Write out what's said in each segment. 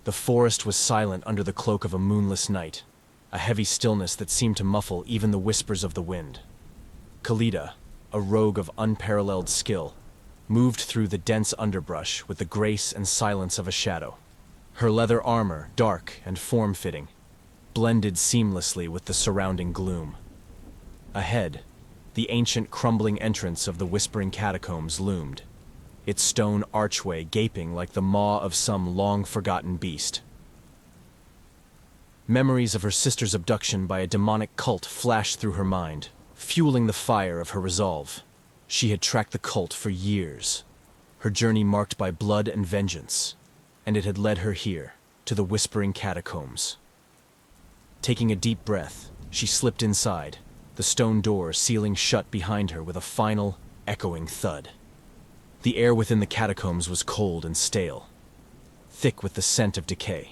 The forest was silent under the cloak of a moonless night, a heavy stillness that seemed to muffle even the whispers of the wind. Khalida, a rogue of unparalleled skill, moved through the dense underbrush with the grace and silence of a shadow. Her leather armor, dark and form-fitting, blended seamlessly with the surrounding gloom. Ahead, the ancient crumbling entrance of the Whispering Catacombs loomed, its stone archway gaping like the maw of some long-forgotten beast. Memories of her sister's abduction by a demonic cult flashed through her mind, fueling the fire of her resolve. She had tracked the cult for years, her journey marked by blood and vengeance, and it had led her here, to the Whispering Catacombs. Taking a deep breath, she slipped inside, the stone door sealing shut behind her with a final, echoing thud. The air within the catacombs was cold and stale, thick with the scent of decay.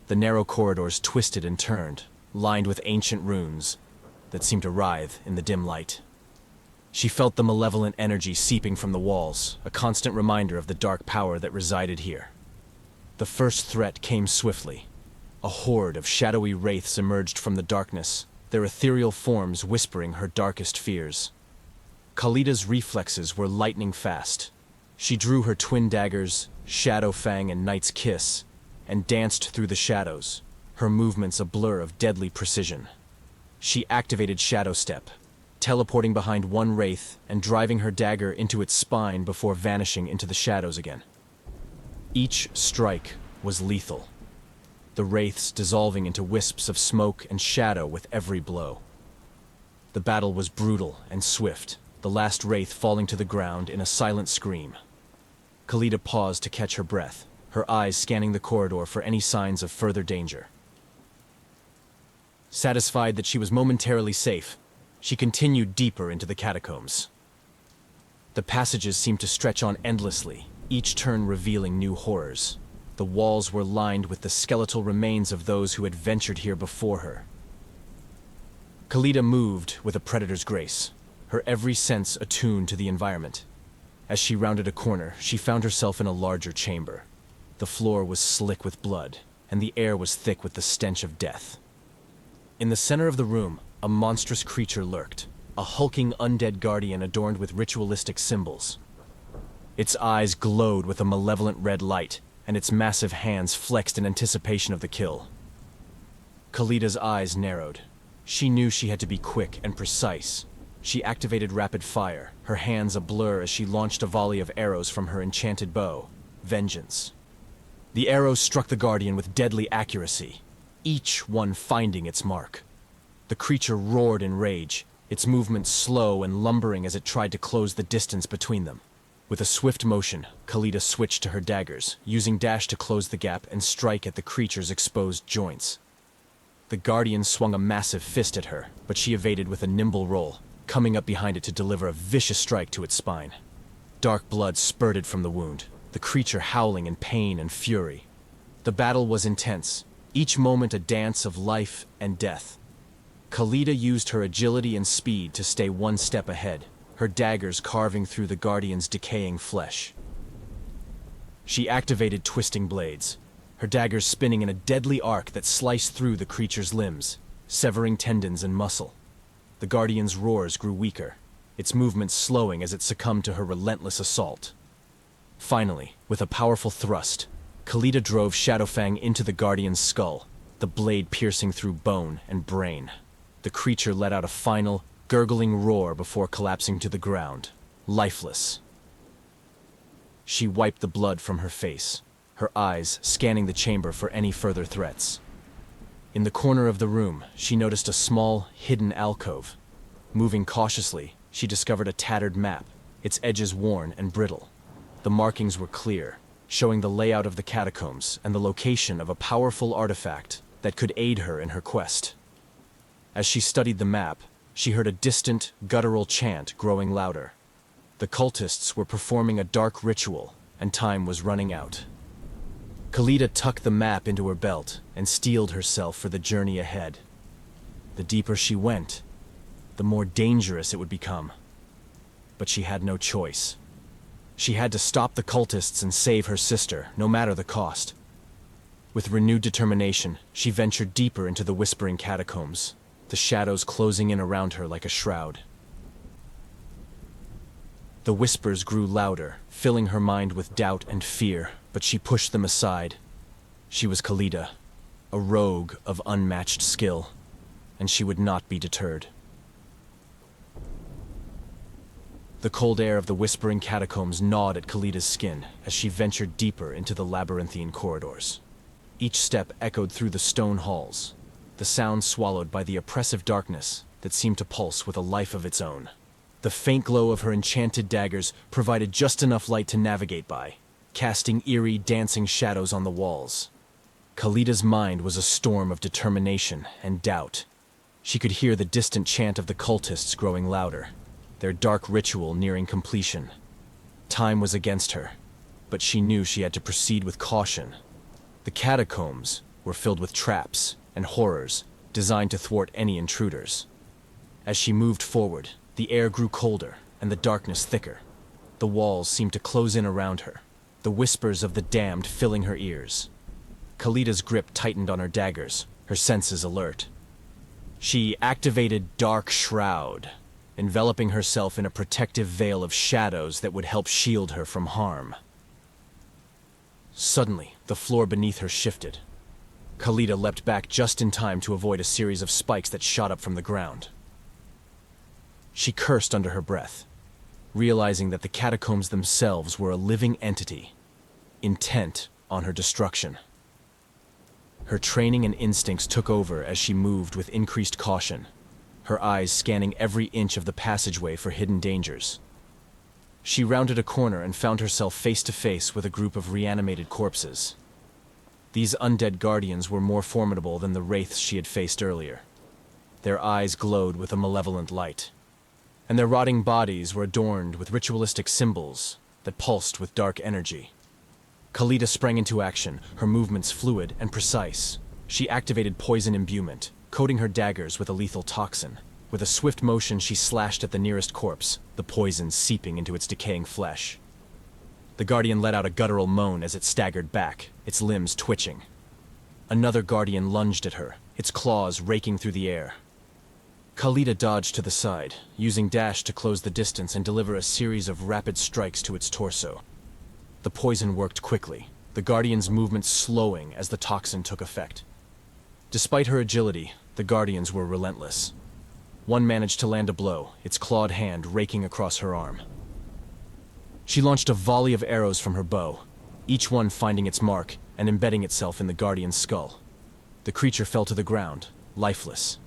The narrow corridors twisted and turned, lined with ancient runes that seemed to writhe in the dim light. She felt the malevolent energy seeping from the walls, a constant reminder of the dark power that resided here. The first threat came swiftly. A horde of shadowy wraiths emerged from the darkness, their ethereal forms whispering her darkest fears. Khalida's reflexes were lightning fast. She drew her twin daggers, Shadow Fang and Night's Kiss, and danced through the shadows, her movements a blur of deadly precision. She activated Shadow Step, teleporting behind one wraith and driving her dagger into its spine before vanishing into the shadows again. Each strike was lethal, the wraiths dissolving into wisps of smoke and shadow with every blow. The battle was brutal and swift, the last wraith falling to the ground in a silent scream. Khalida paused to catch her breath, her eyes scanning the corridor for any signs of further danger. Satisfied that she was momentarily safe, she continued deeper into the catacombs. The passages seemed to stretch on endlessly, each turn revealing new horrors. The walls were lined with the skeletal remains of those who had ventured here before her. Khalida moved with a predator's grace, her every sense attuned to the environment. As she rounded a corner, she found herself in a larger chamber. The floor was slick with blood, and the air was thick with the stench of death. In the center of the room, a monstrous creature lurked, a hulking undead guardian adorned with ritualistic symbols. Its eyes glowed with a malevolent red light, and its massive hands flexed in anticipation of the kill. Khalida's eyes narrowed. She knew she had to be quick and precise. She activated rapid fire, her hands a blur as she launched a volley of arrows from her enchanted bow, Vengeance. The arrows struck the guardian with deadly accuracy, each one finding its mark. The creature roared in rage, its movements slow and lumbering as it tried to close the distance between them. With a swift motion, Khalida switched to her daggers, using dash to close the gap and strike at the creature's exposed joints. The guardian swung a massive fist at her, but she evaded with a nimble roll, coming up behind it to deliver a vicious strike to its spine. Dark blood spurted from the wound, the creature howling in pain and fury. The battle was intense, each moment a dance of life and death. Khalida used her agility and speed to stay one step ahead, her daggers carving through the guardian's decaying flesh. She activated twisting blades, her daggers spinning in a deadly arc that sliced through the creature's limbs, severing tendons and muscle. The guardian's roars grew weaker, its movements slowing as it succumbed to her relentless assault. Finally, with a powerful thrust, Khalida drove Shadowfang into the guardian's skull, the blade piercing through bone and brain. The creature let out a final, gurgling roar before collapsing to the ground, lifeless. She wiped the blood from her face, her eyes scanning the chamber for any further threats. In the corner of the room, she noticed a small, hidden alcove. Moving cautiously, she discovered a tattered map, its edges worn and brittle. The markings were clear, showing the layout of the catacombs and the location of a powerful artifact that could aid her in her quest. As she studied the map, she heard a distant, guttural chant growing louder. The cultists were performing a dark ritual, and time was running out. Khalida tucked the map into her belt and steeled herself for the journey ahead. The deeper she went, the more dangerous it would become. But she had no choice. She had to stop the cultists and save her sister, no matter the cost. With renewed determination, she ventured deeper into the Whispering Catacombs, the shadows closing in around her like a shroud. The whispers grew louder, filling her mind with doubt and fear, but she pushed them aside. She was Khalida, a rogue of unmatched skill, and she would not be deterred. The cold air of the Whispering Catacombs gnawed at Khalida's skin as she ventured deeper into the labyrinthine corridors. Each step echoed through the stone halls, the sound swallowed by the oppressive darkness that seemed to pulse with a life of its own. The faint glow of her enchanted daggers provided just enough light to navigate by, casting eerie, dancing shadows on the walls. Khalida's mind was a storm of determination and doubt. She could hear the distant chant of the cultists growing louder, their dark ritual nearing completion. Time was against her, but she knew she had to proceed with caution. The catacombs were filled with traps and horrors designed to thwart any intruders. As she moved forward, the air grew colder and the darkness thicker. The walls seemed to close in around her, the whispers of the damned filling her ears. Khalida's grip tightened on her daggers, her senses alert. She activated Dark Shroud, enveloping herself in a protective veil of shadows that would help shield her from harm. Suddenly, the floor beneath her shifted. Khalida leapt back just in time to avoid a series of spikes that shot up from the ground. She cursed under her breath, realizing that the catacombs themselves were a living entity, intent on her destruction. Her training and instincts took over as she moved with increased caution, her eyes scanning every inch of the passageway for hidden dangers. She rounded a corner and found herself face to face with a group of reanimated corpses. These undead guardians were more formidable than the wraiths she had faced earlier. Their eyes glowed with a malevolent light, and their rotting bodies were adorned with ritualistic symbols that pulsed with dark energy. Khalida sprang into action, her movements fluid and precise. She activated poison imbuement, coating her daggers with a lethal toxin. With a swift motion, she slashed at the nearest corpse, the poison seeping into its decaying flesh. The guardian let out a guttural moan as it staggered back, its limbs twitching. Another guardian lunged at her, its claws raking through the air. Khalida dodged to the side, using dash to close the distance and deliver a series of rapid strikes to its torso. The poison worked quickly, the guardian's movements slowing as the toxin took effect. Despite her agility, the guardians were relentless. One managed to land a blow, its clawed hand raking across her arm. She launched a volley of arrows from her bow, each one finding its mark and embedding itself in the guardian's skull. The creature fell to the ground, lifeless.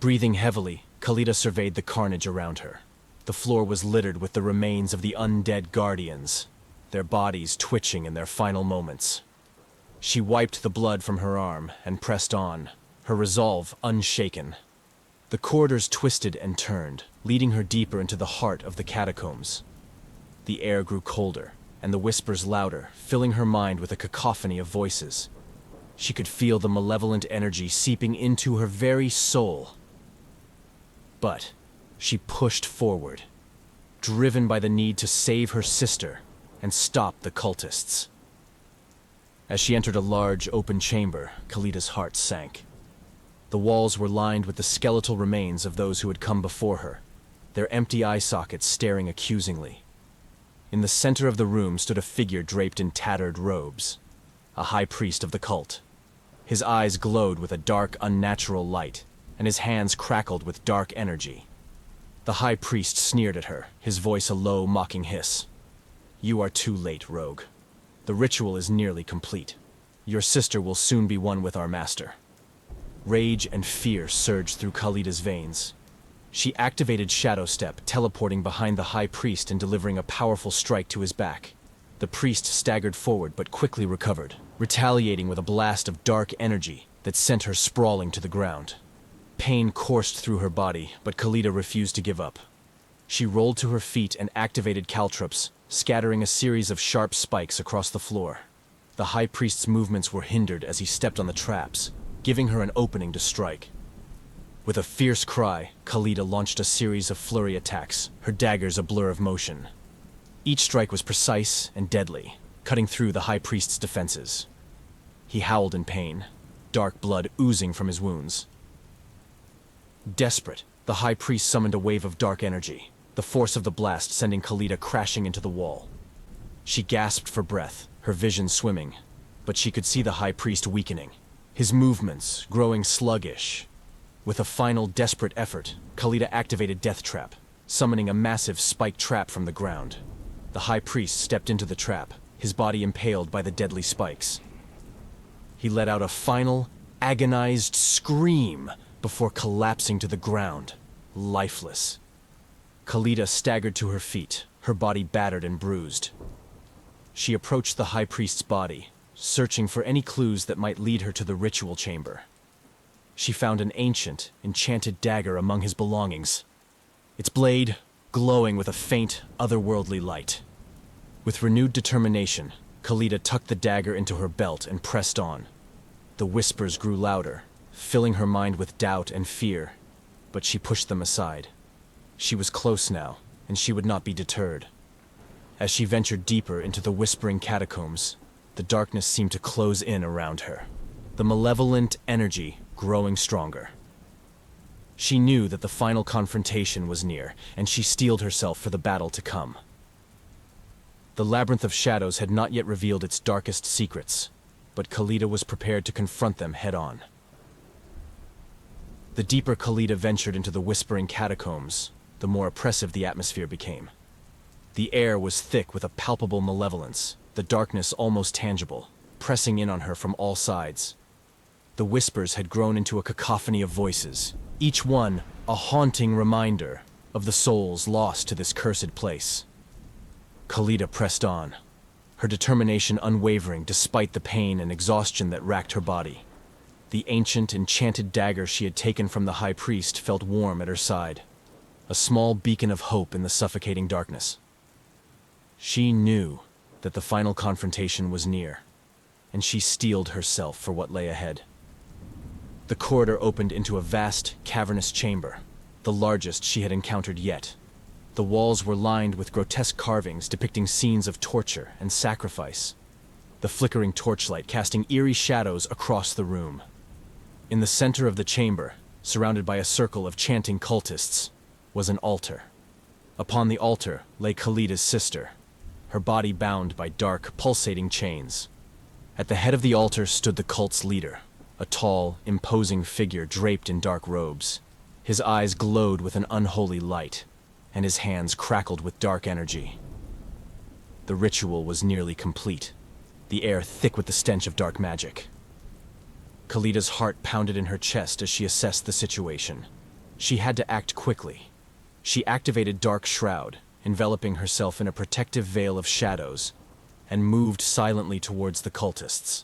Breathing heavily, Khalida surveyed the carnage around her. The floor was littered with the remains of the undead guardians, their bodies twitching in their final moments. She wiped the blood from her arm and pressed on, her resolve unshaken. The corridors twisted and turned, leading her deeper into the heart of the catacombs. The air grew colder, and the whispers louder, filling her mind with a cacophony of voices. She could feel the malevolent energy seeping into her very soul. But she pushed forward, driven by the need to save her sister and stop the cultists. As she entered a large, open chamber, Khalida's heart sank. The walls were lined with the skeletal remains of those who had come before her, their empty eye sockets staring accusingly. In the center of the room stood a figure draped in tattered robes, a high priest of the cult. His eyes glowed with a dark, unnatural light, and his hands crackled with dark energy. The high priest sneered at her, his voice a low, mocking hiss. "You are too late, rogue. The ritual is nearly complete. Your sister will soon be one with our master." Rage and fear surged through Khalida's veins. She activated Shadow Step, teleporting behind the high priest and delivering a powerful strike to his back. The priest staggered forward but quickly recovered, retaliating with a blast of dark energy that sent her sprawling to the ground. Pain coursed through her body, but Khalida refused to give up. She rolled to her feet and activated caltrops, scattering a series of sharp spikes across the floor. The high priest's movements were hindered as he stepped on the traps, giving her an opening to strike. With a fierce cry, Khalida launched a series of flurry attacks, her daggers a blur of motion. Each strike was precise and deadly, cutting through the high priest's defenses. He howled in pain, dark blood oozing from his wounds. Desperate, the high priest summoned a wave of dark energy, the force of the blast sending Khalida crashing into the wall. She gasped for breath, her vision swimming, but she could see the high priest weakening, his movements growing sluggish. With a final desperate effort, Khalida activated Death Trap, summoning a massive spike trap from the ground. The high priest stepped into the trap, his body impaled by the deadly spikes. He let out a final, agonized scream before collapsing to the ground, lifeless. Khalida staggered to her feet, her body battered and bruised. She approached the high priest's body, searching for any clues that might lead her to the ritual chamber. She found an ancient, enchanted dagger among his belongings, its blade glowing with a faint, otherworldly light. With renewed determination, Khalida tucked the dagger into her belt and pressed on. The whispers grew louder, filling her mind with doubt and fear, but she pushed them aside. She was close now, and she would not be deterred. As she ventured deeper into the Whispering Catacombs, the darkness seemed to close in around her, the malevolent energy growing stronger. She knew that the final confrontation was near, and she steeled herself for the battle to come. The labyrinth of shadows had not yet revealed its darkest secrets, but Khalida was prepared to confront them head-on. The deeper Khalida ventured into the Whispering Catacombs, the more oppressive the atmosphere became. The air was thick with a palpable malevolence, the darkness almost tangible, pressing in on her from all sides. The whispers had grown into a cacophony of voices, each one a haunting reminder of the souls lost to this cursed place. Khalida pressed on, her determination unwavering despite the pain and exhaustion that racked her body. The ancient, enchanted dagger she had taken from the high priest felt warm at her side, a small beacon of hope in the suffocating darkness. She knew that the final confrontation was near, and she steeled herself for what lay ahead. The corridor opened into a vast, cavernous chamber, the largest she had encountered yet. The walls were lined with grotesque carvings depicting scenes of torture and sacrifice, the flickering torchlight casting eerie shadows across the room. In the center of the chamber, surrounded by a circle of chanting cultists, was an altar. Upon the altar lay Khalida's sister, her body bound by dark, pulsating chains. At the head of the altar stood the cult's leader, a tall, imposing figure draped in dark robes. His eyes glowed with an unholy light, and his hands crackled with dark energy. The ritual was nearly complete, the air thick with the stench of dark magic. Khalida's heart pounded in her chest as she assessed the situation. She had to act quickly. She activated Dark Shroud, enveloping herself in a protective veil of shadows, and moved silently towards the cultists.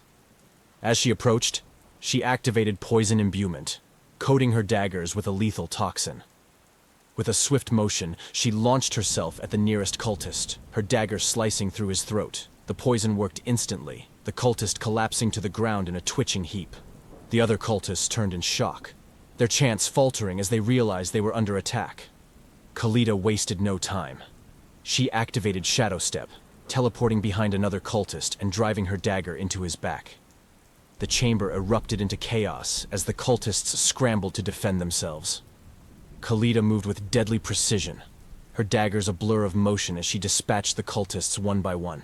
As she approached, she activated Poison Imbuement, coating her daggers with a lethal toxin. With a swift motion, she launched herself at the nearest cultist, her dagger slicing through his throat. The poison worked instantly, the cultist collapsing to the ground in a twitching heap. The other cultists turned in shock, their chants faltering as they realized they were under attack. Khalida wasted no time. She activated Shadow Step, teleporting behind another cultist and driving her dagger into his back. The chamber erupted into chaos as the cultists scrambled to defend themselves. Khalida moved with deadly precision, her daggers a blur of motion as she dispatched the cultists one by one.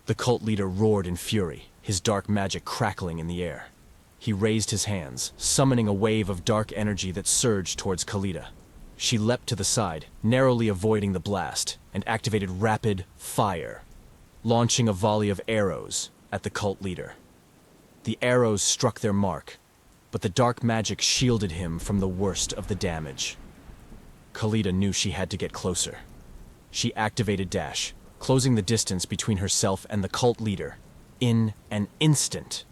The cult leader roared in fury, his dark magic crackling in the air. He raised his hands, summoning a wave of dark energy that surged towards Khalida. She leapt to the side, narrowly avoiding the blast, and activated Rapid Fire, launching a volley of arrows at the cult leader. The arrows struck their mark, but the dark magic shielded him from the worst of the damage. Khalida knew she had to get closer. She activated Dash, closing the distance between herself and the cult leader in an instant.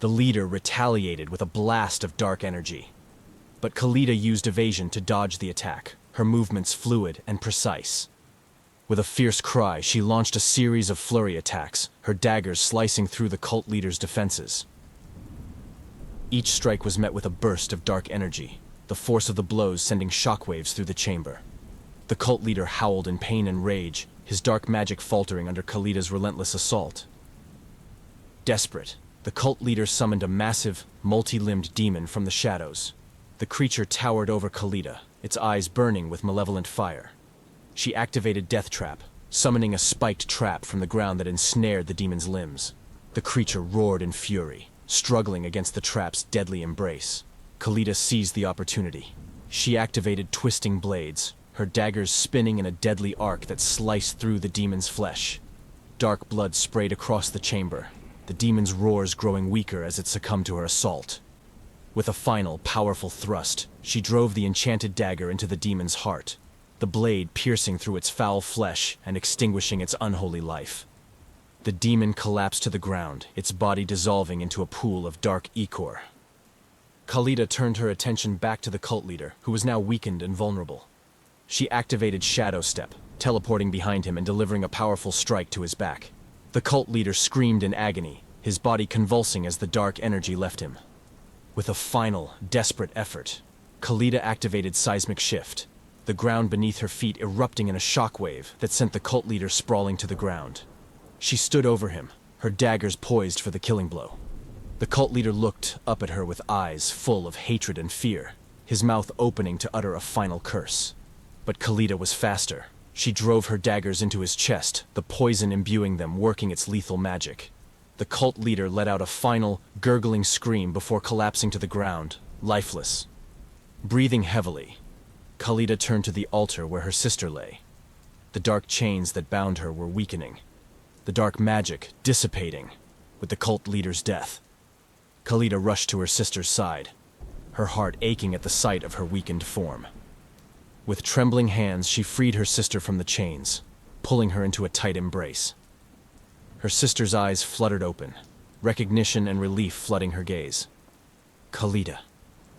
The leader retaliated with a blast of dark energy, but Khalida used evasion to dodge the attack, her movements fluid and precise. With a fierce cry, she launched a series of flurry attacks, her daggers slicing through the cult leader's defenses. Each strike was met with a burst of dark energy, the force of the blows sending shockwaves through the chamber. The cult leader howled in pain and rage, his dark magic faltering under Khalida's relentless assault. Desperate, the cult leader summoned a massive, multi-limbed demon from the shadows. The creature towered over Khalida, its eyes burning with malevolent fire. She activated Death Trap, summoning a spiked trap from the ground that ensnared the demon's limbs. The creature roared in fury, struggling against the trap's deadly embrace. Khalida seized the opportunity. She activated Twisting Blades, her daggers spinning in a deadly arc that sliced through the demon's flesh. Dark blood sprayed across the chamber, the demon's roars growing weaker as it succumbed to her assault. With a final, powerful thrust, she drove the enchanted dagger into the demon's heart, the blade piercing through its foul flesh and extinguishing its unholy life. The demon collapsed to the ground, its body dissolving into a pool of dark ichor. Khalida turned her attention back to the cult leader, who was now weakened and vulnerable. She activated Shadow Step, teleporting behind him and delivering a powerful strike to his back. The cult leader screamed in agony, his body convulsing as the dark energy left him. With a final, desperate effort, Khalida activated Seismic Shift, the ground beneath her feet erupting in a shockwave that sent the cult leader sprawling to the ground. She stood over him, her daggers poised for the killing blow. The cult leader looked up at her with eyes full of hatred and fear, his mouth opening to utter a final curse. But Khalida was faster. She drove her daggers into his chest, the poison imbuing them, working its lethal magic. The cult leader let out a final, gurgling scream before collapsing to the ground, lifeless. Breathing heavily, Khalida turned to the altar where her sister lay. The dark chains that bound her were weakening, the dark magic dissipating with the cult leader's death. Khalida rushed to her sister's side, her heart aching at the sight of her weakened form. With trembling hands, she freed her sister from the chains, pulling her into a tight embrace. Her sister's eyes fluttered open, recognition and relief flooding her gaze. "Khalida,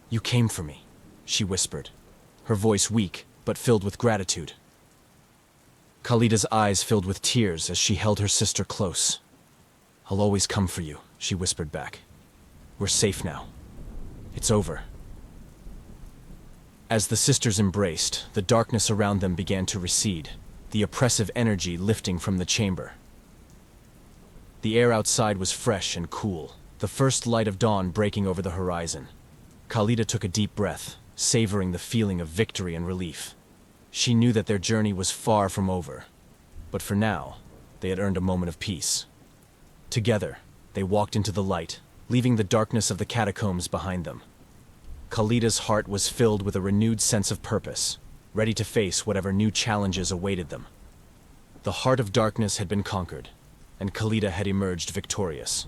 you came for me," she whispered, her voice weak but filled with gratitude. Khalida's eyes filled with tears as she held her sister close. "I'll always come for you," she whispered back. "We're safe now. It's over." As the sisters embraced, the darkness around them began to recede, the oppressive energy lifting from the chamber. The air outside was fresh and cool, the first light of dawn breaking over the horizon. Khalida took a deep breath, savoring the feeling of victory and relief. She knew that their journey was far from over, but for now, they had earned a moment of peace. Together, they walked into the light, leaving the darkness of the catacombs behind them. Khalida's heart was filled with a renewed sense of purpose, ready to face whatever new challenges awaited them. The heart of darkness had been conquered, and Khalida had emerged victorious.